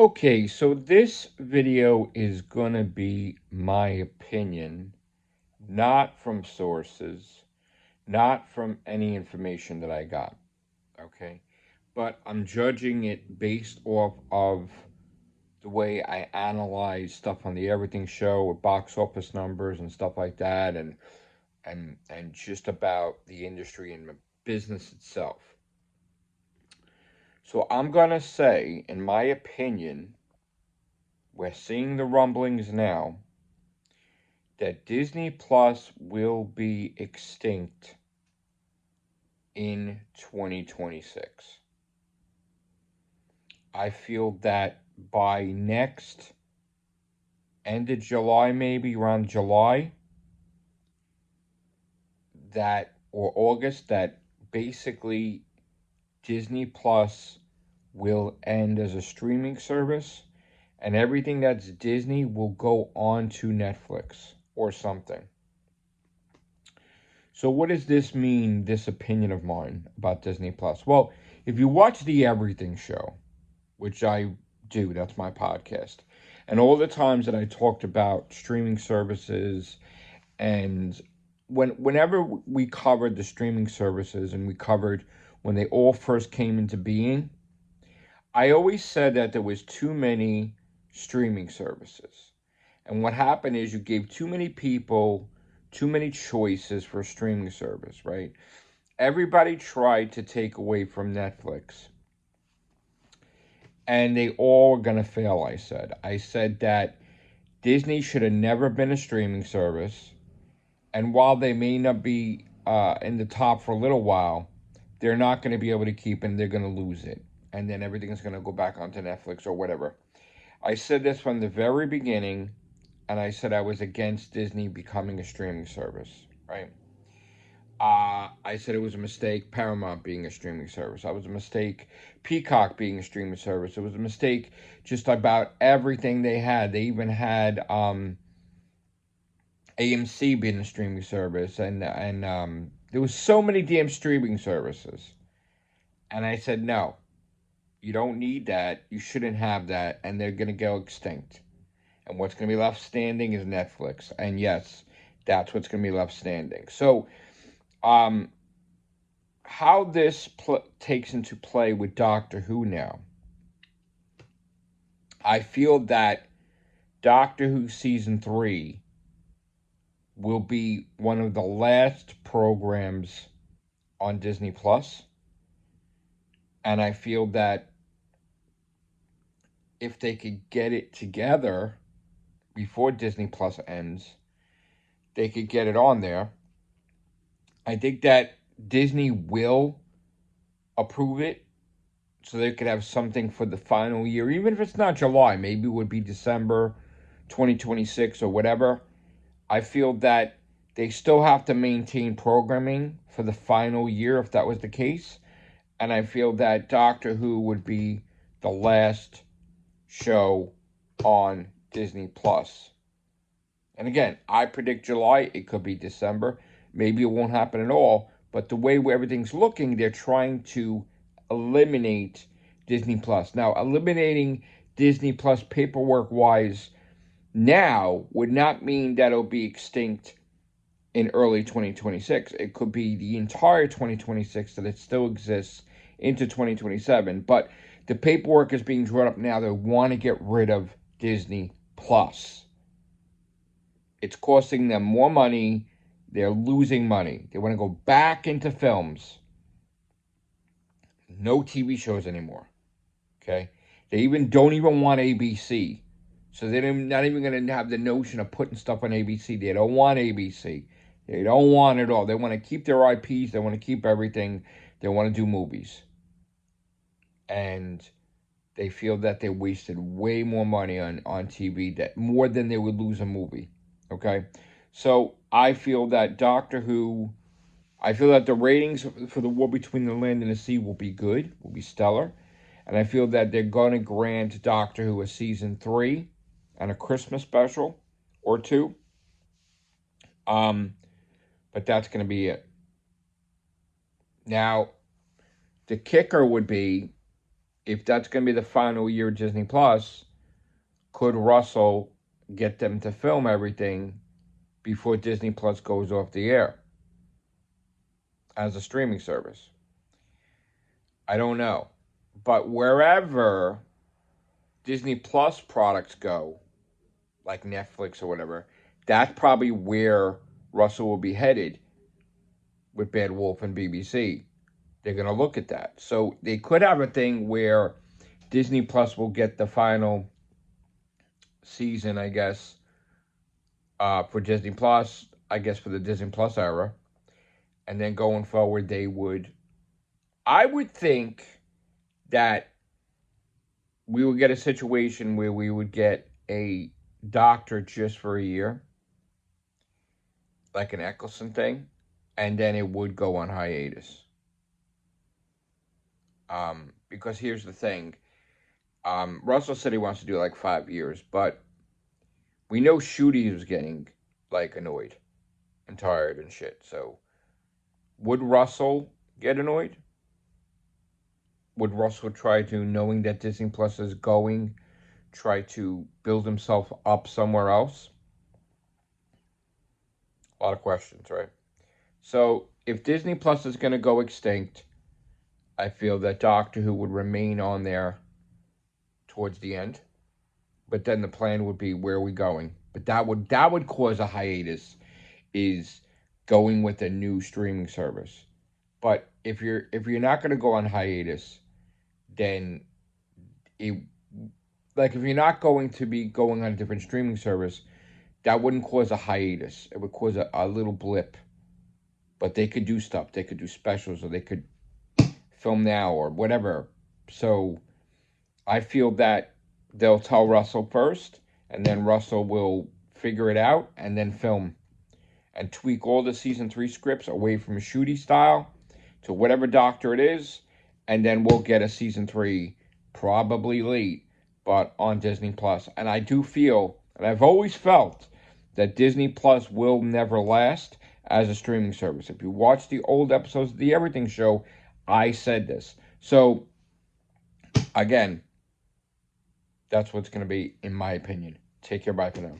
Okay, so this video is going to be my opinion, not from sources, not from any information that I got, okay? But I'm judging it based off of the way I analyze stuff on the Everything Show with box office numbers and stuff like that and just about the industry and the business itself. So I'm going to say, in my opinion, we're seeing the rumblings now that Disney Plus will be extinct in 2026. I feel that by next end of July, maybe around July, that or August, that basically Disney Plus will end as a streaming service and everything that's Disney will go on to Netflix or something. So what does this mean, this opinion of mine about Disney Plus? Well, if you watch the Everything Show, which I do, that's my podcast, and all the times that I talked about streaming services and whenever we covered the streaming services and we covered when they all first came into being, I always said that there was too many streaming services. And what happened is you gave too many people too many choices for a streaming service, right? Everybody tried to take away from Netflix. And they all are going to fail, I said. I said that Disney should have never been a streaming service. And while they may not be in the top for a little while, they're not going to be able to keep it and they're going to lose it. And then everything's going to go back onto Netflix or whatever. I said this from the very beginning, and I said I was against Disney becoming a streaming service, right? I said it was a mistake Paramount being a streaming service. It was a mistake Peacock being a streaming service. It was a mistake just about everything they had. They even had AMC being a streaming service, and there was so many damn streaming services. And I said, no, you don't need that. You shouldn't have that, and they're going to go extinct. And what's going to be left standing is Netflix. And yes, that's what's going to be left standing. So, how this takes into play with Doctor Who now. I feel that Doctor Who Season 3 will be one of the last programs on Disney Plus. And I feel that if they could get it together before Disney Plus ends, they could get it on there. I think that Disney will approve it so they could have something for the final year, even if it's not July, maybe it would be December 2026 or whatever. I feel that they still have to maintain programming for the final year if that was the case. And I feel that Doctor Who would be the last show on Disney Plus. And again, I predict July, it could be December. Maybe it won't happen at all. But the way everything's looking, they're trying to eliminate Disney Plus. Now, eliminating Disney Plus paperwork wise now would not mean that it'll be extinct in early 2026. It could be the entire 2026 that it still exists into 2027. But the paperwork is being drawn up now. They want to get rid of Disney Plus. It's costing them more money. They're losing money. They want to go back into films. No TV shows anymore. Okay? They even don't even want ABC. So they're not even going to have the notion of putting stuff on ABC. They don't want ABC. They don't want it all. They want to keep their IPs. They want to keep everything. They want to do movies. And they feel that they wasted way more money on TV, that more than they would lose a movie. Okay? So I feel that Doctor Who, I feel that the ratings for the War Between the Land and the Sea will be good, will be stellar. And I feel that they're going to grant Doctor Who a season 3 and a Christmas special or two. But that's going to be it. Now, the kicker would be if that's going to be the final year of Disney Plus, could Russell get them to film everything before Disney Plus goes off the air as a streaming service? I don't know. But wherever Disney Plus products go, like Netflix or whatever, that's probably where Russell will be headed with Bad Wolf and BBC. They're going to look at that. So they could have a thing where Disney Plus will get the final season, I guess, for Disney Plus, I guess for the Disney Plus era. And then going forward, I would think that we would get a situation where we would get a Doctor just for a year, like an Eccleston thing, and then it would go on hiatus. Because here's the thing. Russell said he wants to do like 5 years, but we know Shooty was getting like annoyed and tired and shit. So would Russell get annoyed? Would Russell try to, knowing that Disney Plus is going, try to build himself up somewhere else? A lot of questions, right? So if Disney Plus is going to go extinct, I feel that Doctor Who would remain on there towards the end. But then the plan would be, where are we going? But that would cause a hiatus, is going with a new streaming service. But if you're not going to go on hiatus, then it, like, if you're not going to be going on a different streaming service, that wouldn't cause a hiatus. It would cause a little blip. But they could do stuff. They could do specials, or they could film now or whatever. So I feel that they'll tell Russell first, and then Russell will figure it out and then film and tweak all the season 3 scripts away from a Shooty style to whatever Doctor it is, and then we'll get a season 3 probably late, but on Disney Plus. And I do feel, and I've always felt, that Disney Plus will never last as a streaming service. If you watch the old episodes of The Everything Show, I said this. So, again, that's what's going to be, in my opinion. Take care. Bye for now.